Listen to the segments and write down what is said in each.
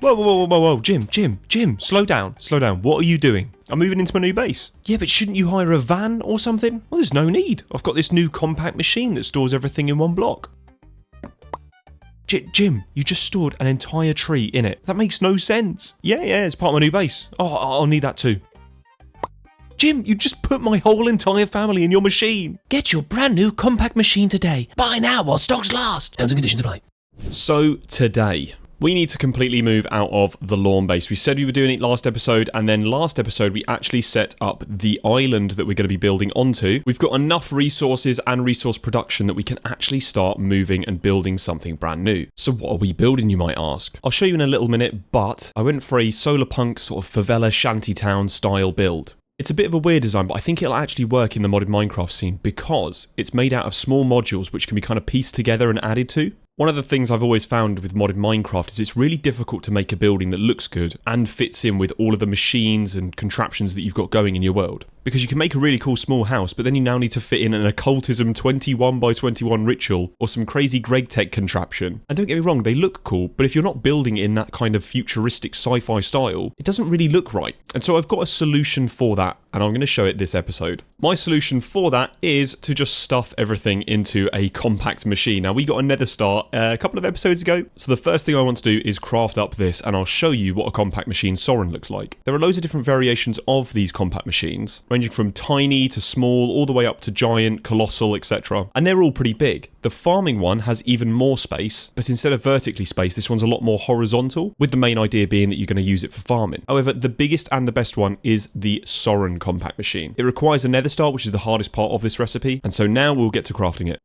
Whoa, Jim, slow down. What are you doing? I'm moving into my new base. Yeah, but shouldn't you hire a van or something? Well, there's no need. I've got this new compact machine that stores everything in one block. Jim, you just stored an entire tree in it. That makes no sense. Yeah, it's part of my new base. Oh, I'll need that too. Jim, you just put my whole entire family in your machine. Get your brand new compact machine today. Buy now while stocks last. Terms and conditions apply. So today, we need to completely move out of the lawn base. We said we were doing it last episode, and then last episode we actually set up the island that we're going to be building onto. We've got enough resources and resource production that we can actually start moving and building something brand new. So what are we building, you might ask? I'll show you in a little minute, but I went for a SOLARPUNK sort of favela shantytown style build. It's a bit of a weird design, but I think it'll actually work in the modded Minecraft scene because it's made out of small modules which can be kind of pieced together and added to. One of the things I've always found with modded Minecraft is it's really difficult to make a building that looks good and fits in with all of the machines and contraptions that you've got going in your world. Because you can make a really cool small house, but then you now need to fit in an occultism 21x21 ritual or some crazy GregTech contraption. And don't get me wrong, they look cool, but if you're not building in that kind of futuristic sci-fi style, it doesn't really look right. And so I've got a solution for that, and I'm going to show it this episode. My solution for that is to just stuff everything into a compact machine. Now, we got a nether star a couple of episodes ago, so the first thing I want to do is craft up this, and I'll show you what a compact machine Soren looks like. There are loads of different variations of these compact machines, ranging from tiny to small, all the way up to giant, colossal, etc. And they're all pretty big. The farming one has even more space, but instead of vertically spaced, this one's a lot more horizontal, with the main idea being that you're going to use it for farming. However, the biggest and the best one is the Soren compact machine. It requires a nether star, which is the hardest part of this recipe, and so now we'll get to crafting it.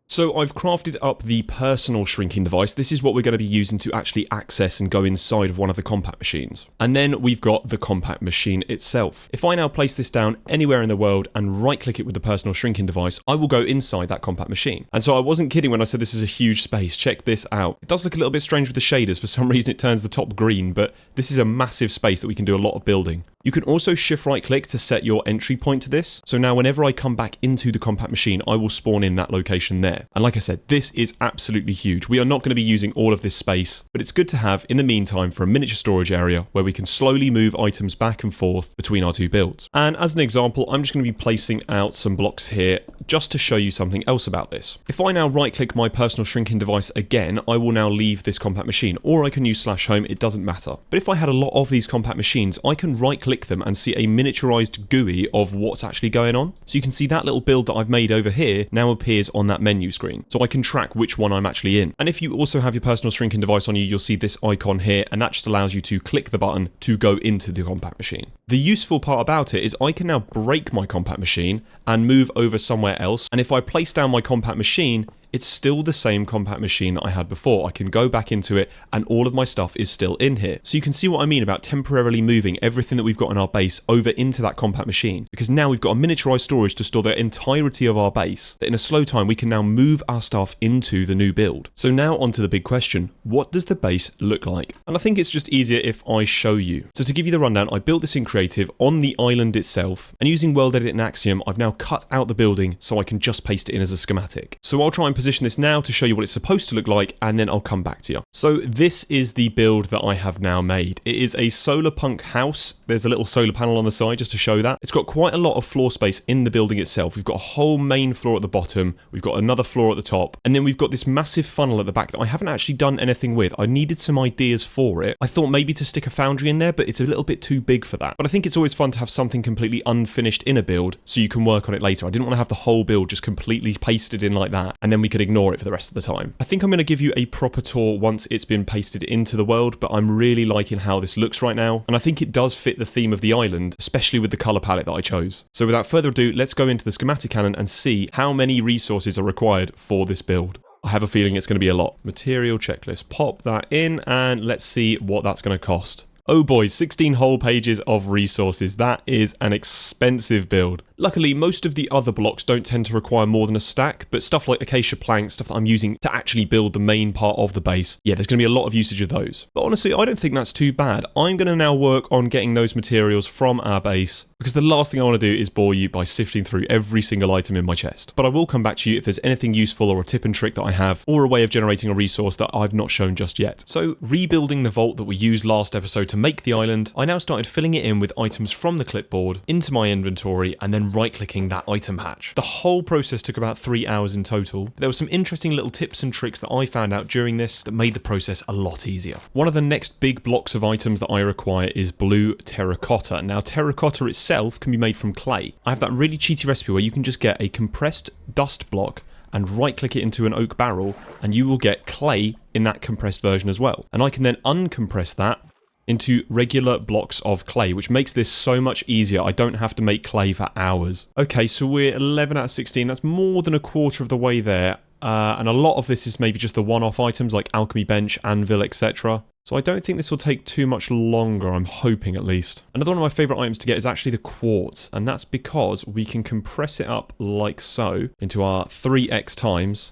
So I've crafted up the personal shrinking device. This is what we're going to be using to actually access and go inside of one of the compact machines. And then we've got the compact machine itself. If I now place this down anywhere in the world and right click it with the personal shrinking device, I will go inside that compact machine. And so I wasn't kidding when I said this is a huge space. Check this out. It does look a little bit strange with the shaders. For some reason it turns the top green, but this is a massive space that we can do a lot of building. You can also shift right click to set your entry point to this. So now whenever I come back into the compact machine, I will spawn in that location there. And like I said, this is absolutely huge. We are not going to be using all of this space, but it's good to have in the meantime for a miniature storage area where we can slowly move items back and forth between our two builds. And as an example, I'm just going to be placing out some blocks here just to show you something else about this. If I now right click my personal shrinking device again, I will now leave this compact machine, or I can use /home, it doesn't matter. But if I had a lot of these compact machines, I can right click them and see a miniaturized GUI of what's actually going on. So you can see that little build that I've made over here now appears on that menu screen. So I can track which one I'm actually in. And if you also have your personal shrinking device on you, you'll see this icon here, and that just allows you to click the button to go into the compact machine. The useful part about it is I can now break my compact machine and move over somewhere else. And if I place down my compact machine, it's still the same compact machine that I had before. I can go back into it and all of my stuff is still in here. So you can see what I mean about temporarily moving everything that we've got in our base over into that compact machine, because now we've got a miniaturized storage to store the entirety of our base, that in a slow time we can now move our stuff into the new build. So now onto the big question, what does the base look like? And I think it's just easier if I show you. So to give you the rundown, I built this in creative on the island itself, and using World Edit and Axiom, I've now cut out the building so I can just paste it in as a schematic. So I'll try and position this now to show you what it's supposed to look like, and then I'll come back to you. So this is the build that I have now made. It is a SOLARPUNK house. There's a little solar panel on the side just to show that. It's got quite a lot of floor space in the building itself. We've got a whole main floor at the bottom, we've got another floor at the top, and then we've got this massive funnel at the back that I haven't actually done anything with. I needed some ideas for it. I thought maybe to stick a foundry in there, but it's a little bit too big for that. But I think it's always fun to have something completely unfinished in a build so you can work on it later. I didn't want to have the whole build just completely pasted in like that, and then we could ignore it for the rest of the time. I think I'm going to give you a proper tour once it's been pasted into the world, but I'm really liking how this looks right now, and I think it does fit the theme of the island, especially with the color palette that I chose. So without further ado, let's go into the schematic cannon and see how many resources are required for this build. I have a feeling it's going to be a lot. Material checklist, pop that in, and let's see what that's going to cost. Oh boy, 16 whole pages of resources. That is an expensive build. Luckily, most of the other blocks don't tend to require more than a stack, but stuff like acacia planks, stuff that I'm using to actually build the main part of the base, yeah, there's going to be a lot of usage of those. But honestly, I don't think that's too bad. I'm going to now work on getting those materials from our base, because the last thing I want to do is bore you by sifting through every single item in my chest. But I will come back to you if there's anything useful or a tip and trick that I have, or a way of generating a resource that I've not shown just yet. So rebuilding the vault that we used last episode to make the island, I now started filling it in with items from the clipboard into my inventory and then right-clicking that item hatch. The whole process took about 3 hours in total. But there were some interesting little tips and tricks that I found out during this that made the process a lot easier. One of the next big blocks of items that I require is blue terracotta. Now terracotta itself can be made from clay. I have that really cheaty recipe where you can just get a compressed dust block and right click it into an oak barrel and you will get clay in that compressed version as well. And I can then uncompress that into regular blocks of clay, which makes this so much easier. I don't have to make clay for hours. Okay, so we're 11 out of 16. That's more than a quarter of the way there. And a lot of this is maybe just the one-off items like alchemy bench, anvil, etc. So I don't think this will take too much longer, I'm hoping at least. Another one of my favourite items to get is actually the quartz, and that's because we can compress it up like so into our 3x times,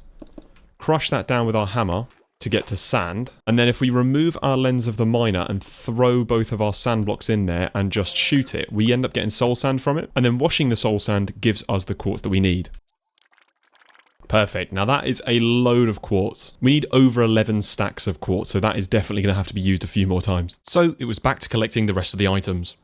crush that down with our hammer to get to sand, and then if we remove our lens of the miner and throw both of our sand blocks in there and just shoot it, we end up getting soul sand from it, and then washing the soul sand gives us the quartz that we need. Perfect. Now that is a load of quartz. We need over 11 stacks of quartz, so that is definitely going to have to be used a few more times. So it was back to collecting the rest of the items.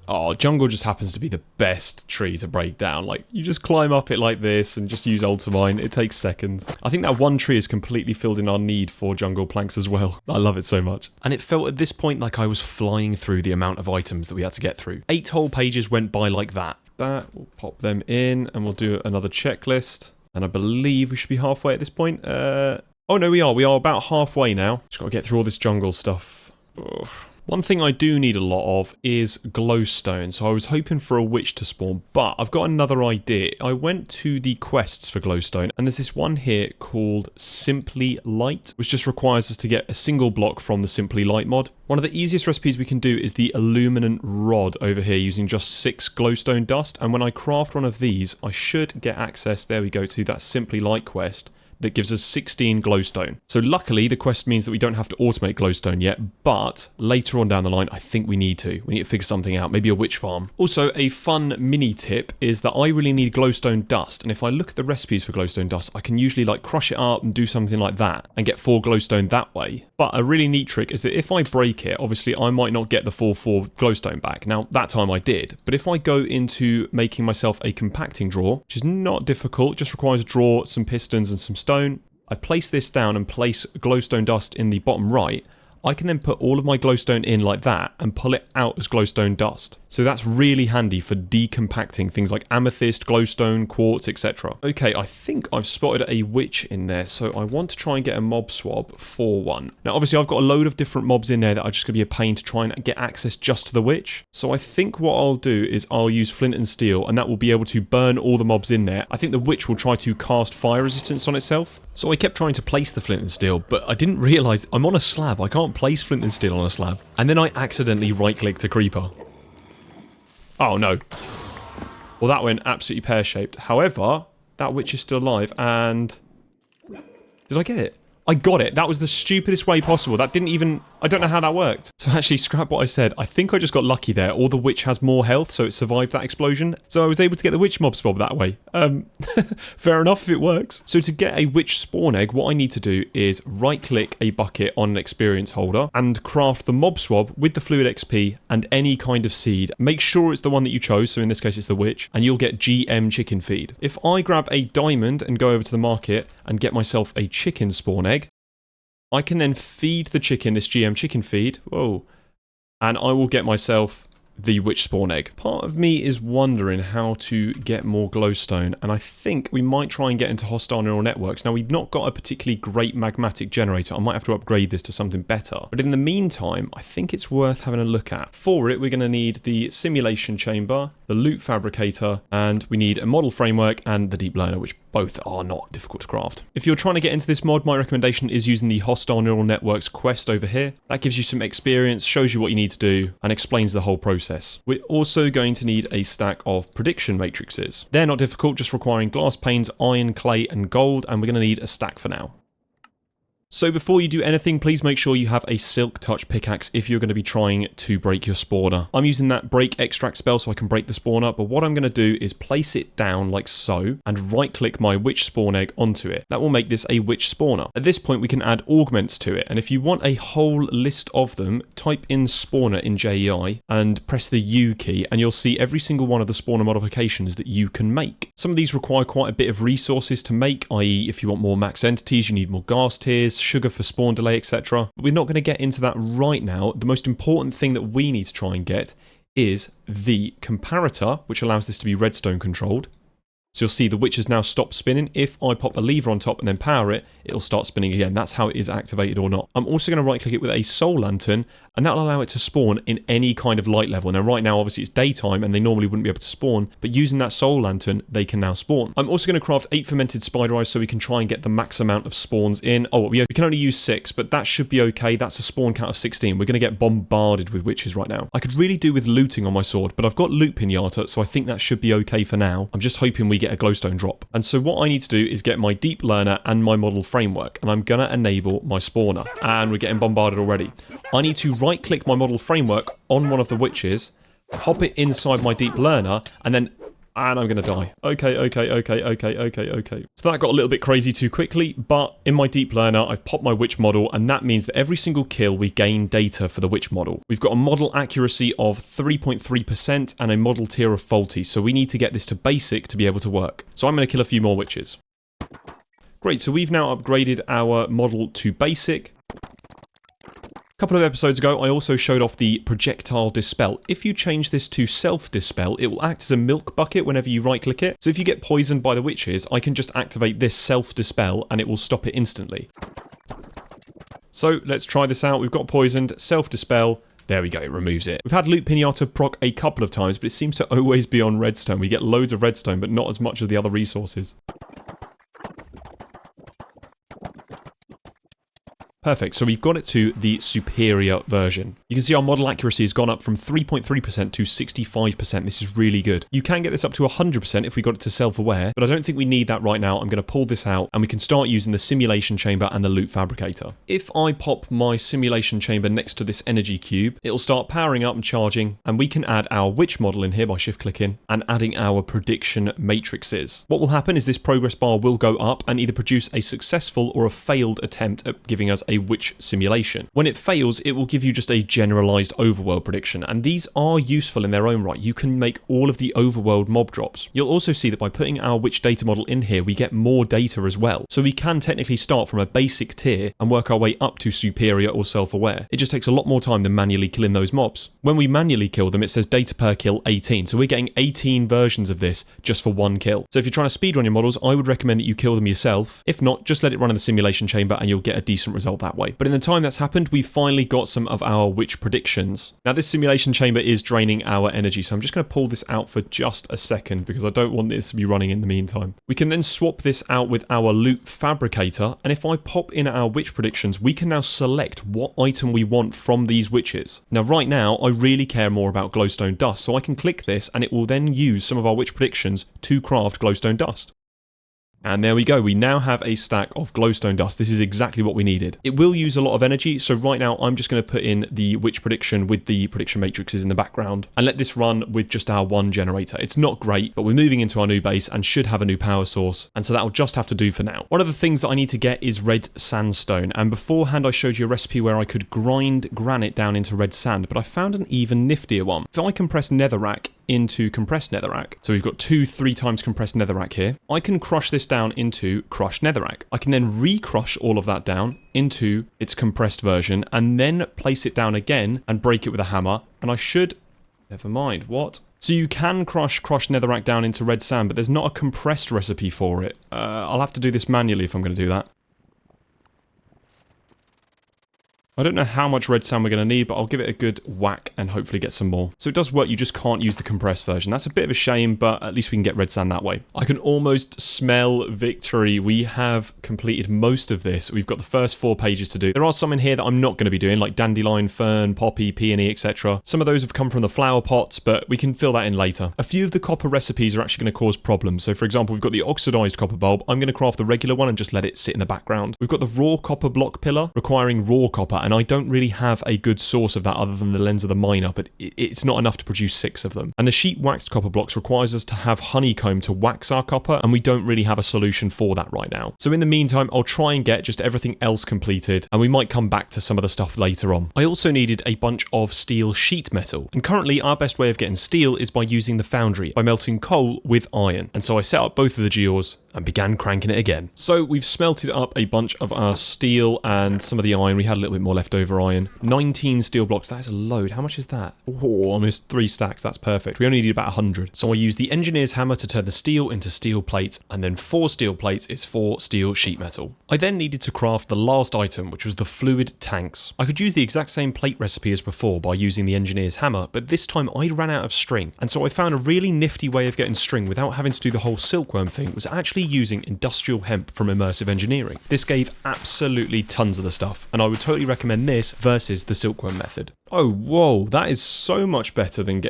Oh, jungle just happens to be the best tree to break down. Like, you just climb up it like this and just use ultimine. It takes seconds. I think that one tree is completely filled in our need for jungle planks as well. I love it so much. And it felt at this point like I was flying through the amount of items that we had to get through. 8 whole pages went by like that. We'll pop them in and we'll do another checklist. And I believe we should be halfway at this point. Oh no, we are. We are about halfway now. Just got to get through all this jungle stuff. Ugh. One thing I do need a lot of is glowstone, so I was hoping for a witch to spawn, but I've got another idea. I went to the quests for glowstone, and there's this one here called Simply Light, which just requires us to get a single block from the Simply Light mod. One of the easiest recipes we can do is the illuminant rod over here using just 6 glowstone dust, and when I craft one of these, I should get access, there we go, to that Simply Light quest that gives us 16 glowstone. So luckily the quest means that we don't have to automate glowstone yet, but later on down the line I think we need to. We need to figure something out, maybe a witch farm. Also, a fun mini tip is that I really need glowstone dust, and if I look at the recipes for glowstone dust, I can usually like crush it up and do something like that and get 4 glowstone that way. But a really neat trick is that if I break it, obviously I might not get the full 4 glowstone back. Now that time I did, but if I go into making myself a compacting drawer, which is not difficult, just requires a drawer, some pistons and some stone. I place this down and place glowstone dust in the bottom right. I can then put all of my glowstone in like that and pull it out as glowstone dust. So that's really handy for decompacting things like amethyst, glowstone, quartz, etc. Okay, I think I've spotted a witch in there, so I want to try and get a mob swab for one. Now obviously I've got a load of different mobs in there that are just going to be a pain to try and get access just to the witch. So I think what I'll do is I'll use flint and steel, and that will be able to burn all the mobs in there. I think the witch will try to cast fire resistance on itself. So I kept trying to place the flint and steel, but I didn't realise I'm on a slab. I can't place flint and steel on a slab. And then I accidentally right-clicked a creeper. Oh no. Well, that went absolutely pear-shaped. However, that witch is still alive, and... Did I get it? I got it. That was the stupidest way possible. That didn't even... I don't know how that worked. So actually, scrap what I said. I think I just got lucky there. Or the witch has more health, so it survived that explosion. So I was able to get the witch mob swab that way. Fair enough if it works. So to get a witch spawn egg, what I need to do is right-click a bucket on an experience holder and craft the mob swab with the fluid XP and any kind of seed. Make sure it's the one that you chose, so in this case it's the witch, and you'll get GM chicken feed. If I grab a diamond and go over to the market and get myself a chicken spawn egg, I can then feed the chicken this GM chicken feed. Whoa. And I will get myself the witch spawn egg. Part of me is wondering how to get more glowstone, and I think we might try and get into hostile neural networks. Now, we've not got a particularly great magmatic generator. I might have to upgrade this to something better. But in the meantime, I think it's worth having a look at. For it, we're going to need the simulation chamber, the loot fabricator, and we need a model framework and the deep learner, which both are not difficult to craft. If you're trying to get into this mod, my recommendation is using the hostile neural networks quest over here. That gives you some experience, shows you what you need to do, and explains the whole process. We're also going to need a stack of prediction matrices. They're not difficult, just requiring glass panes, iron, clay, and gold, and we're going to need a stack for now. So before you do anything, please make sure you have a silk touch pickaxe if you're going to be trying to break your spawner. I'm using that break extract spell so I can break the spawner, but what I'm going to do is place it down like so and right click my witch spawn egg onto it. That will make this a witch spawner. At this point we can add augments to it, and if you want a whole list of them, type in spawner in JEI and press the U key and you'll see every single one of the spawner modifications that you can make. Some of these require quite a bit of resources to make, i.e. if you want more max entities you need more ghast tiers, sugar for spawn delay, etc. But we're not going to get into that right now. The most important thing that we need to try and get is the comparator, which allows this to be redstone controlled. So you'll see the witch has now stopped spinning. If I pop a lever on top and then power it, it'll start spinning again. That's how it is activated or not. I'm also going to right click it with a soul lantern, and that'll allow it to spawn in any kind of light level. Now right now obviously it's daytime and they normally wouldn't be able to spawn, but using that soul lantern they can now spawn. I'm also going to craft 8 fermented spider eyes so we can try and get the max amount of spawns in. Oh, we can only use 6, but that should be okay. That's a spawn count of 16. We're going to get bombarded with witches right now. I could really do with looting on my sword, but I've got loot pinata, so I think that should be okay for now. I'm just hoping we get a glowstone drop. And so what I need to do is get my deep learner and my model framework, and I'm going to enable my spawner. And we're getting bombarded already. I need to right click my model framework on one of the witches, pop it inside my deep learner, and I'm going to die. Okay. So that got a little bit crazy too quickly, but in my deep learner, I've popped my witch model, and that means that every single kill we gain data for the witch model. We've got a model accuracy of 3.3% and a model tier of faulty, so we need to get this to basic to be able to work. So I'm going to kill a few more witches. Great, so we've now upgraded our model to basic. A couple of episodes ago, I also showed off the projectile dispel. If you change this to self-dispel, it will act as a milk bucket whenever you right-click it. So if you get poisoned by the witches, I can just activate this self-dispel and it will stop it instantly. So let's try this out. We've got poisoned, self-dispel. There we go, it removes it. We've had loot pinata proc a couple of times, but it seems to always be on redstone. We get loads of redstone, but not as much of the other resources. Perfect, so we've got it to the superior version. You can see our model accuracy has gone up from 3.3% to 65%. This is really good. You can get this up to 100% if we got it to self-aware, but I don't think we need that right now. I'm going to pull this out and we can start using the simulation chamber and the loot fabricator. If I pop my simulation chamber next to this energy cube, it'll start powering up and charging, and we can add our witch model in here by shift-clicking and adding our prediction matrices. What will happen is this progress bar will go up and either produce a successful or a failed attempt at giving us a witch simulation. When it fails, it will give you just a generalized overworld prediction, and these are useful in their own right. You can make all of the overworld mob drops. You'll also see that by putting our witch data model in here, we get more data as well. So we can technically start from a basic tier and work our way up to superior or self-aware. It just takes a lot more time than manually killing those mobs. When we manually kill them, it says data per kill 18. So we're getting 18 versions of this just for one kill. So if you're trying to speedrun your models, I would recommend that you kill them yourself. If not, just let it run in the simulation chamber and you'll get a decent result that way. But in the time that's happened, we've finally got some of our witch predictions. Now this simulation chamber is draining our energy, so I'm just going to pull this out for just a second because I don't want this to be running in the meantime. We can then swap this out with our loot fabricator, and if I pop in our witch predictions, we can now select what item we want from these witches. Now right now, I really care more about glowstone dust, so I can click this and it will then use some of our witch predictions to craft glowstone dust. And there we go, we now have a stack of glowstone dust. This is exactly what we needed. It will use a lot of energy, so right now I'm just going to put in the witch prediction with the prediction matrices in the background and let this run with just our one generator. It's not great, but we're moving into our new base and should have a new power source, and so that'll just have to do for now. One of the things that I need to get is red sandstone, and beforehand I showed you a recipe where I could grind granite down into red sand, but I found an even niftier one. If I compress netherrack into compressed netherrack, so we've got 3 times compressed netherrack here, I can crush this down into crushed netherrack. I can then re-crush all of that down into its compressed version and then place it down again and break it with a hammer, and I should... never mind, what? So you can crush crushed netherrack down into red sand, but there's not a compressed recipe for it. I'll have to do this manually if I'm going to do that. I don't know how much red sand we're going to need, but I'll give it a good whack and hopefully get some more. So it does work, you just can't use the compressed version. That's a bit of a shame, but at least we can get red sand that way. I can almost smell victory. We have completed most of this. We've got the first 4 pages to do. There are some in here that I'm not going to be doing, like dandelion, fern, poppy, peony, etc. Some of those have come from the flower pots, but we can fill that in later. A few of the copper recipes are actually going to cause problems. So for example, we've got the oxidized copper bulb. I'm going to craft the regular one and just let it sit in the background. We've got the raw copper block pillar requiring raw copper, and I don't really have a good source of that other than the lens of the miner, but it's not enough to produce 6 of them. And the sheet waxed copper blocks requires us to have honeycomb to wax our copper, and we don't really have a solution for that right now. So in the meantime, I'll try and get just everything else completed, and we might come back to some of the stuff later on. I also needed a bunch of steel sheet metal, and currently our best way of getting steel is by using the foundry, by melting coal with iron. And so I set up both of the gears and began cranking it again. So we've smelted up a bunch of our steel and some of the iron. We had a little bit more leftover iron. 19 steel blocks, that is a load. How much is that? Oh, almost 3 stacks, that's perfect. We only need about 100. So I used the engineer's hammer to turn the steel into steel plates, and then 4 steel plates is 4 steel sheet metal. I then needed to craft the last item, which was the fluid tanks. I could use the exact same plate recipe as before by using the engineer's hammer, but this time I ran out of string, and so I found a really nifty way of getting string without having to do the whole silkworm thing, was actually using industrial hemp from Immersive Engineering. This gave absolutely tons of the stuff, and I would totally recommend this versus the silkworm method. Oh, whoa, that is so much better than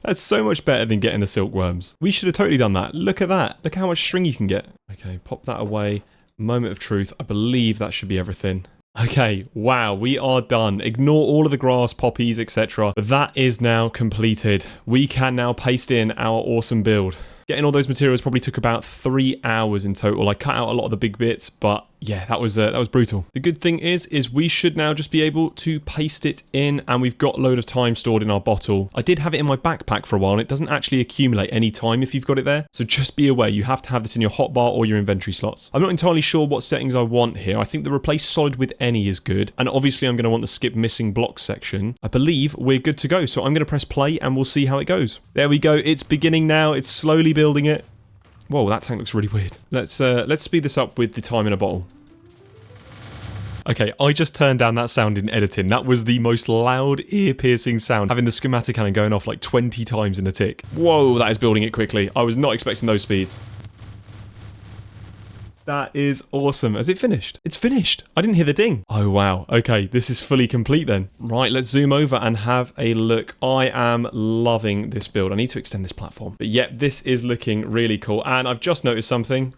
that's so much better than getting the silkworms. We should have totally done that. Look at that. Look how much string you can get. Okay, pop that away. Moment of truth. I believe that should be everything. Okay, wow, we are done. Ignore all of the grass, poppies, etc. That is now completed. We can now paste in our awesome build. Getting all those materials probably took about 3 hours in total. I cut out a lot of the big bits, but yeah, that was brutal. The good thing is we should now just be able to paste it in, and we've got a load of time stored in our bottle. I did have it in my backpack for a while, and it doesn't actually accumulate any time if you've got it there. So just be aware, you have to have this in your hotbar or your inventory slots. I'm not entirely sure what settings I want here. I think the replace solid with any is good, and obviously I'm going to want the skip missing blocks section. I believe we're good to go, so I'm going to press play and we'll see how it goes. There we go. It's beginning now. It's slowly building it. Whoa, that tank looks really weird. Let's speed this up with the time in a bottle. Okay, I just turned down that sound in editing. That was the most loud, ear-piercing sound, having the schematic cannon going off like 20 times in a tick. Whoa, that is building it quickly. I was not expecting those speeds. That is awesome. Has it finished? It's finished. I didn't hear the ding. Oh, wow. Okay, this is fully complete then. Right, let's zoom over and have a look. I am loving this build. I need to extend this platform. But yep, this is looking really cool. And I've just noticed something.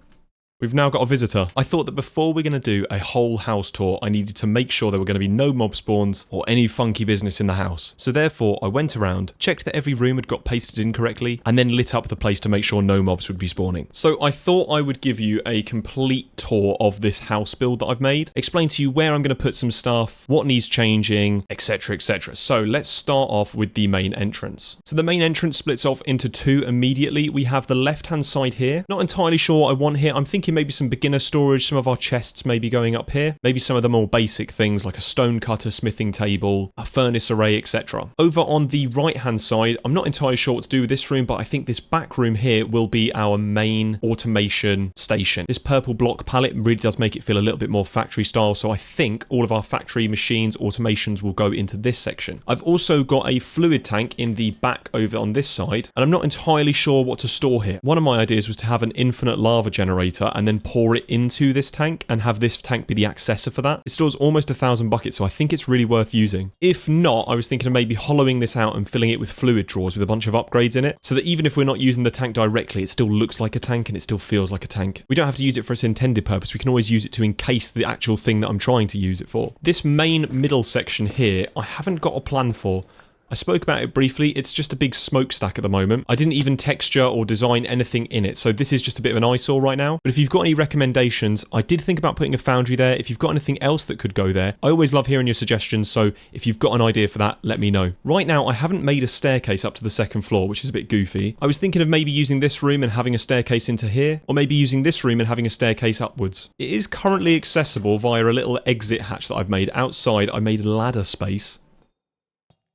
We've now got a visitor. I thought that before we're going to do a whole house tour, I needed to make sure there were going to be no mob spawns or any funky business in the house. So therefore, I went around, checked that every room had got pasted in correctly, and then lit up the place to make sure no mobs would be spawning. So I thought I would give you a complete tour of this house build that I've made, explain to you where I'm going to put some stuff, what needs changing, etc, etc. So let's start off with the main entrance. So the main entrance splits off into 2 immediately. We have the left-hand side here. Not entirely sure what I want here. I'm thinking maybe some beginner storage, some of our chests maybe going up here, maybe some of the more basic things like a stone cutter, smithing table, a furnace array, etc. Over on the right hand side, I'm not entirely sure what to do with this room, but I think this back room here will be our main automation station. This purple block palette really does make it feel a little bit more factory style, so I think all of our factory machines, automations will go into this section. I've also got a fluid tank in the back over on this side, and I'm not entirely sure what to store here. One of my ideas was to have an infinite lava generator and then pour it into this tank and have this tank be the accessor for that. It stores almost 1,000 buckets, so I think it's really worth using. If not, I was thinking of maybe hollowing this out and filling it with fluid drawers with a bunch of upgrades in it, so that even if we're not using the tank directly, it still looks like a tank and it still feels like a tank. We don't have to use it for its intended purpose. We can always use it to encase the actual thing that I'm trying to use it for. This main middle section here, I haven't got a plan for. I spoke about it briefly. It's just a big smokestack at the moment. I didn't even texture or design anything in it, so this is just a bit of an eyesore right now. But if you've got any recommendations, I did think about putting a foundry there. If you've got anything else that could go there, I always love hearing your suggestions, so if you've got an idea for that, let me know. Right now, I haven't made a staircase up to the second floor, which is a bit goofy. I was thinking of maybe using this room and having a staircase into here, or maybe using this room and having a staircase upwards. It is currently accessible via a little exit hatch that I've made outside. I made ladder space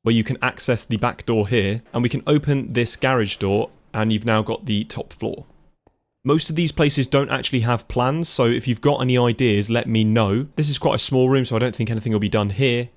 where you can access the back door here, and we can open this garage door, and you've now got the top floor. Most of these places don't actually have plans, so if you've got any ideas, let me know. This is quite a small room, so I don't think anything will be done here.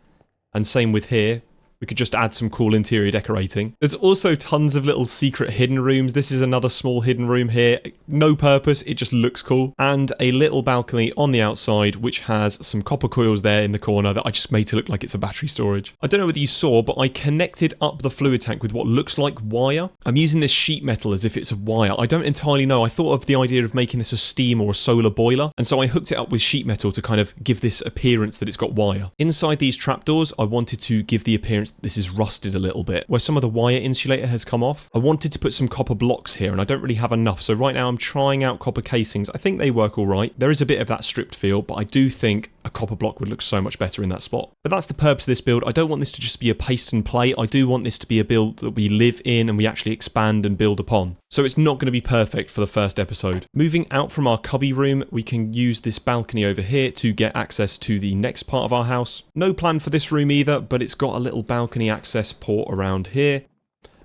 And same with here. We could just add some cool interior decorating. There's also tons of little secret hidden rooms. This is another small hidden room here. No purpose, it just looks cool. And a little balcony on the outside, which has some copper coils there in the corner that I just made to look like it's a battery storage. I don't know whether you saw, but I connected up the fluid tank with what looks like wire. I'm using this sheet metal as if it's a wire. I don't entirely know. I thought of the idea of making this a steam or a solar boiler. And so I hooked it up with sheet metal to kind of give this appearance that it's got wire. Inside these trapdoors, I wanted to give the appearance this is rusted a little bit, where some of the wire insulator has come off. I wanted to put some copper blocks here, and I don't really have enough, so right now I'm trying out copper casings. I think they work all right. There is a bit of that stripped feel, but I do think a copper block would look so much better in that spot. But that's the purpose of this build. I don't want this to just be a paste and play. I do want this to be a build that we live in and we actually expand and build upon. So it's not going to be perfect for the first episode. Moving out from our cubby room, we can use this balcony over here to get access to the next part of our house. No plan for this room either, but it's got a little balcony access port around here.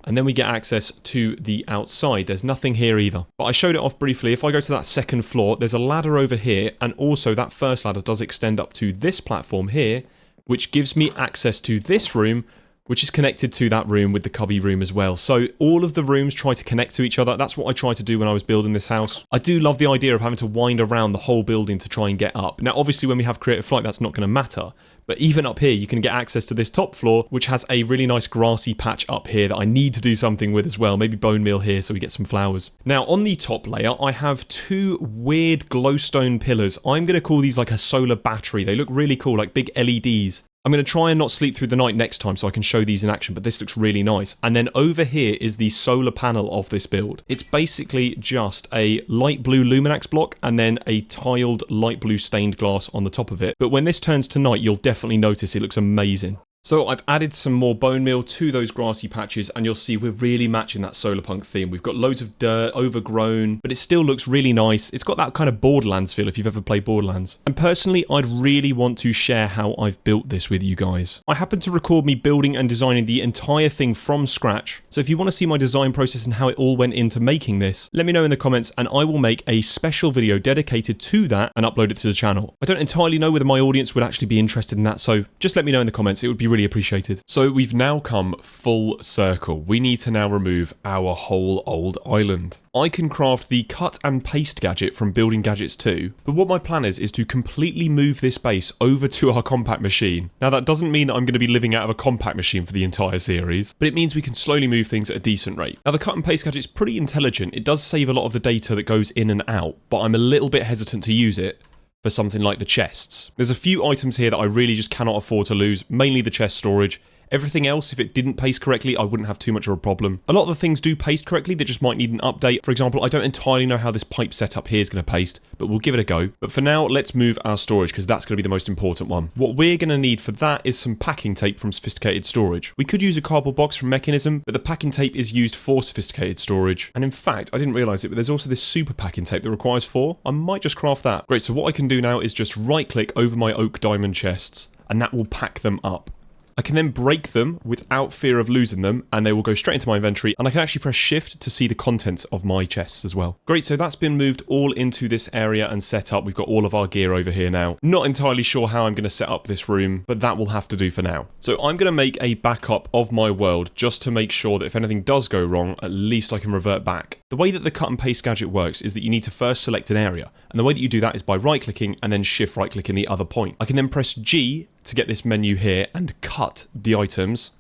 And then we get access to the outside. There's nothing here either. But I showed it off briefly. If I go to that second floor, there's a ladder over here. And also that first ladder does extend up to this platform here, which gives me access to this room, which is connected to that room with the cubby room as well. So all of the rooms try to connect to each other. That's what I tried to do when I was building this house. I do love the idea of having to wind around the whole building to try and get up. Now, obviously, when we have creative flight, that's not going to matter. But even up here, you can get access to this top floor, which has a really nice grassy patch up here that I need to do something with as well. Maybe bone meal here so we get some flowers. Now, on the top layer, I have two weird glowstone pillars. I'm going to call these like a solar battery. They look really cool, like big LEDs. I'm going to try and not sleep through the night next time so I can show these in action, but this looks really nice. And then over here is the solar panel of this build. It's basically just a light blue Luminax block and then a tiled light blue stained glass on the top of it. But when this turns to night, you'll definitely notice it looks amazing. So I've added some more bone meal to those grassy patches, and you'll see we're really matching that SOLARPUNK theme. We've got loads of dirt, overgrown, but it still looks really nice. It's got that kind of Borderlands feel if you've ever played Borderlands. And personally, I'd really want to share how I've built this with you guys. I happen to record me building and designing the entire thing from scratch, so if you want to see my design process and how it all went into making this, let me know in the comments and I will make a special video dedicated to that and upload it to the channel. I don't entirely know whether my audience would actually be interested in that, so just let me know in the comments. It would be really appreciated. So we've now come full circle. We need to now remove our whole old island. I can craft the cut and paste gadget from BuildingGadgets 2, but what my plan is to completely move this base over to our compact machine. Now that doesn't mean that I'm going to be living out of a compact machine for the entire series, but it means we can slowly move things at a decent rate. Now the cut and paste gadget's pretty intelligent. It does save a lot of the data that goes in and out, but I'm a little bit hesitant to use it for something like the chests. There's a few items here that I really just cannot afford to lose, mainly the chest storage. Everything else, if it didn't paste correctly, I wouldn't have too much of a problem. A lot of the things do paste correctly, they just might need an update. For example, I don't entirely know how this pipe setup here is going to paste, but we'll give it a go. But for now, let's move our storage, because that's going to be the most important one. What we're going to need for that is some packing tape from sophisticated storage. We could use a cardboard box from Mechanism, but the packing tape is used for sophisticated storage. And in fact, I didn't realise it, but there's also this super packing tape that requires 4. I might just craft that. Great, so what I can do now is just right-click over my oak diamond chests, and that will pack them up. I can then break them without fear of losing them, and they will go straight into my inventory, and I can actually press shift to see the contents of my chests as well. Great, so that's been moved all into this area and set up. We've got all of our gear over here now. Not entirely sure how I'm going to set up this room, but that will have to do for now. So I'm going to make a backup of my world just to make sure that if anything does go wrong, at least I can revert back. The way that the cut and paste gadget works is that you need to first select an area, and the way that you do that is by right-clicking and then shift right-clicking the other point. I can then press G to get this menu here and cut the items,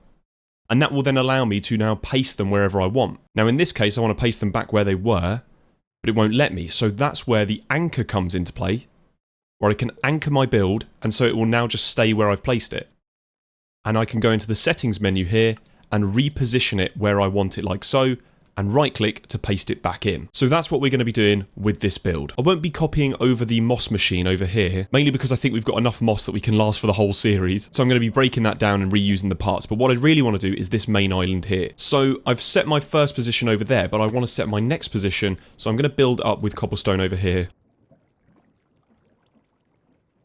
and that will then allow me to now paste them wherever I want. Now in this case I want to paste them back where they were, but it won't let me, so that's where the anchor comes into play, where I can anchor my build, and so it will now just stay where I've placed it. And I can go into the settings menu here and reposition it where I want it, like so, and right click to paste it back in. So that's what we're going to be doing with this build. I won't be copying over the moss machine over here, mainly because I think we've got enough moss that we can last for the whole series. So I'm going to be breaking that down and reusing the parts. But what I really want to do is this main island here. So I've set my first position over there, but I want to set my next position. So I'm going to build up with cobblestone over here.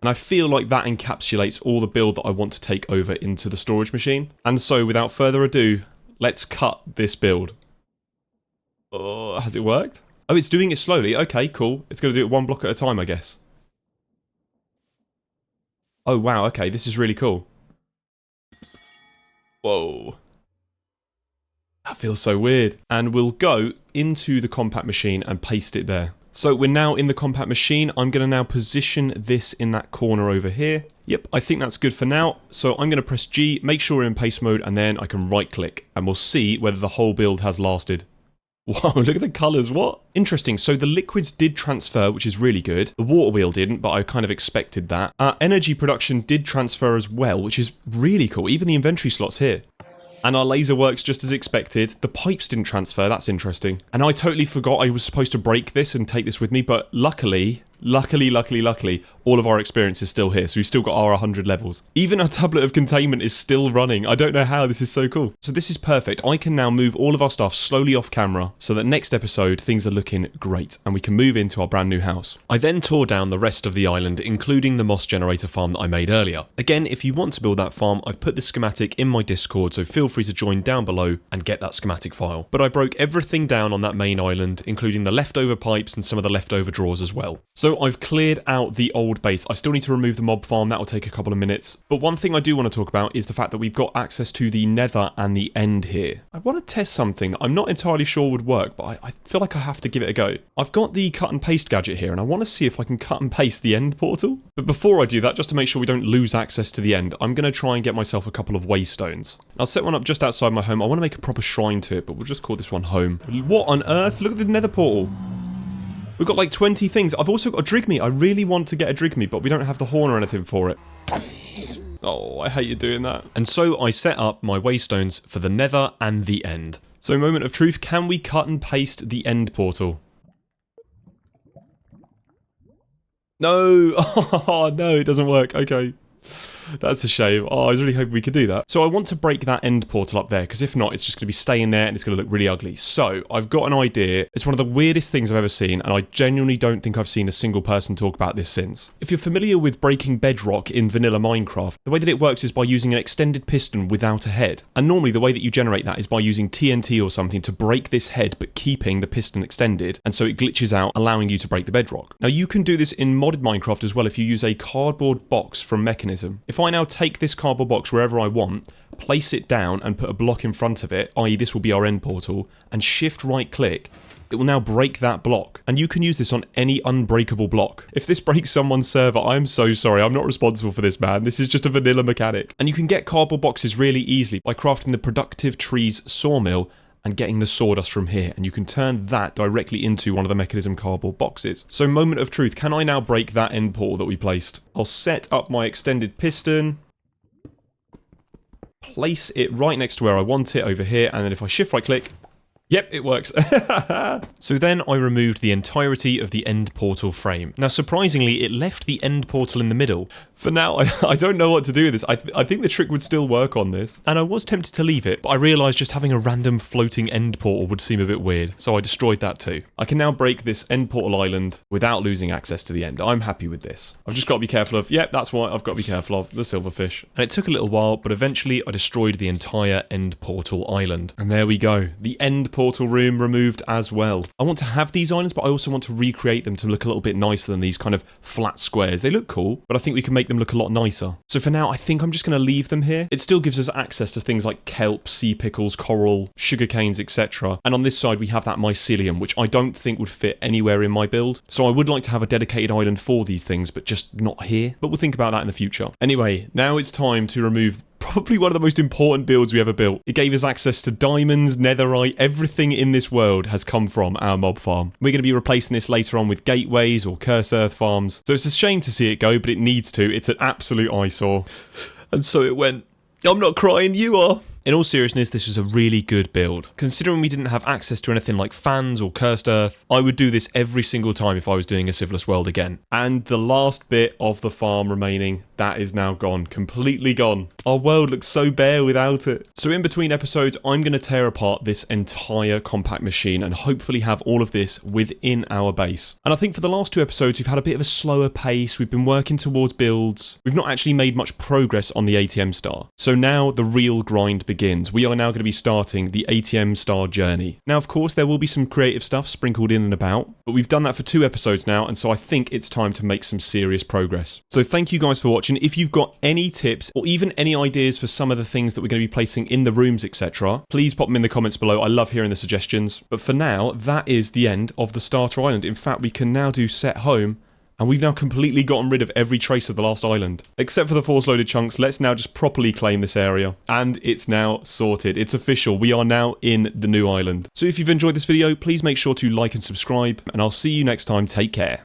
And I feel like that encapsulates all the build that I want to take over into the storage machine. And so without further ado, let's cut this build. Oh, has it worked? Oh, it's doing it slowly. Okay, cool. It's going to do it one block at a time, I guess. Oh, wow. Okay, this is really cool. Whoa. That feels so weird. And we'll go into the compact machine and paste it there. So we're now in the compact machine. I'm going to now position this in that corner over here. Yep, I think that's good for now. So I'm going to press G, make sure we're in paste mode, and then I can right click and we'll see whether the whole build has lasted. Wow, look at the colours, what? Interesting, so the liquids did transfer, which is really good. The water wheel didn't, but I kind of expected that. Energy production did transfer as well, which is really cool. Even the inventory slots here. And our laser works just as expected. The pipes didn't transfer, that's interesting. And I totally forgot I was supposed to break this and take this with me, but luckily, all of our experience is still here, so we've still got our 100 levels. Even our tablet of containment is still running. I don't know how, this is so cool. So this is perfect. I can now move all of our stuff slowly off camera, so that next episode, things are looking great, and we can move into our brand new house. I then tore down the rest of the island, including the moss generator farm that I made earlier. Again, if you want to build that farm, I've put the schematic in my Discord, so feel free to join down below and get that schematic file. But I broke everything down on that main island, including the leftover pipes and some of the leftover drawers as well. So I've cleared out the old base. I still need to remove the mob farm, that will take a couple of minutes. But one thing I do want to talk about is the fact that we've got access to the nether and the end here. I want to test something that I'm not entirely sure would work, but I feel like I have to give it a go. I've got the cut and paste gadget here, and I want to see if I can cut and paste the end portal. But before I do that, just to make sure we don't lose access to the end, I'm going to try and get myself a couple of waystones. I'll set one up just outside my home. I want to make a proper shrine to it, but we'll just call this one home. What on earth? Look at the nether portal. We've got like 20 things. I've also got a drigme. I really want to get a drigme, but we don't have the horn or anything for it. Oh, I hate you doing that. And so I set up my waystones for the nether and the end. So moment of truth, can we cut and paste the end portal? No! Oh, no, it doesn't work. Okay. That's a shame. Oh, I was really hoping we could do that. So I want to break that end portal up there, because if not, it's just going to be staying there and it's going to look really ugly. So I've got an idea. It's one of the weirdest things I've ever seen, and I genuinely don't think I've seen a single person talk about this since. If you're familiar with breaking bedrock in vanilla Minecraft, the way that it works is by using an extended piston without a head. And normally the way that you generate that is by using TNT or something to break this head, but keeping the piston extended, and so it glitches out, allowing you to break the bedrock. Now you can do this in modded Minecraft as well if you use a cardboard box from Mechanism. If I now take this cardboard box wherever I want, place it down and put a block in front of it, i.e. this will be our end portal, and shift right click, it will now break that block. And you can use this on any unbreakable block. If this breaks someone's server, I'm so sorry, I'm not responsible for this, man. This is just a vanilla mechanic. And you can get cardboard boxes really easily by crafting the Productive Trees sawmill and getting the sawdust from here, and you can turn that directly into one of the Mechanism cardboard boxes. So moment of truth, can I now break that end portal that we placed? I'll set up my extended piston, place it right next to where I want it over here, and then if I shift right click, yep, it works. So then I removed the entirety of the end portal frame. Now surprisingly, it left the end portal in the middle. For now, I don't know what to do with this. I think the trick would still work on this. And I was tempted to leave it, but I realised just having a random floating end portal would seem a bit weird, so I destroyed that too. I can now break this end portal island without losing access to the end. I'm happy with this. I've just got to be careful of, yep, that's what I've got to be careful of, the silverfish. And it took a little while, but eventually I destroyed the entire end portal island. And there we go. The end portal room removed as well. I want to have these islands, but I also want to recreate them to look a little bit nicer than these kind of flat squares. They look cool, but I think we can make them look a lot nicer. So for now, I think I'm just going to leave them here. It still gives us access to things like kelp, sea pickles, coral, sugar canes, etc. And on this side, we have that mycelium, which I don't think would fit anywhere in my build. So I would like to have a dedicated island for these things, but just not here. But we'll think about that in the future. Anyway, now it's time to remove probably one of the most important builds we ever built. It gave us access to diamonds, netherite, everything in this world has come from our mob farm. We're going to be replacing this later on with gateways or cursed earth farms. So it's a shame to see it go, but it needs to. It's an absolute eyesore. And so it went. I'm not crying, you are. In all seriousness, this was a really good build. Considering we didn't have access to anything like fans or cursed earth, I would do this every single time if I was doing a Civilest world again. And the last bit of the farm remaining, that is now gone. Completely gone. Our world looks so bare without it. So in between episodes, I'm going to tear apart this entire compact machine and hopefully have all of this within our base. And I think for the last two episodes, we've had a bit of a slower pace. We've been working towards builds. We've not actually made much progress on the ATM star. So now the real grind begins. begins. We are now going to be starting the ATM star journey. Now, of course, there will be some creative stuff sprinkled in and about, but we've done that for 2 episodes now, and so I think it's time to make some serious progress. So thank you guys for watching. If you've got any tips or even any ideas for some of the things that we're going to be placing in the rooms, etc., please pop them in the comments below. I love hearing the suggestions. But for now, that is the end of the starter island. In fact, we can now do set home, and we've now completely gotten rid of every trace of the last island. Except for the force loaded chunks, let's now just properly claim this area. And it's now sorted. It's official. We are now in the new island. So if you've enjoyed this video, please make sure to like and subscribe, and I'll see you next time. Take care.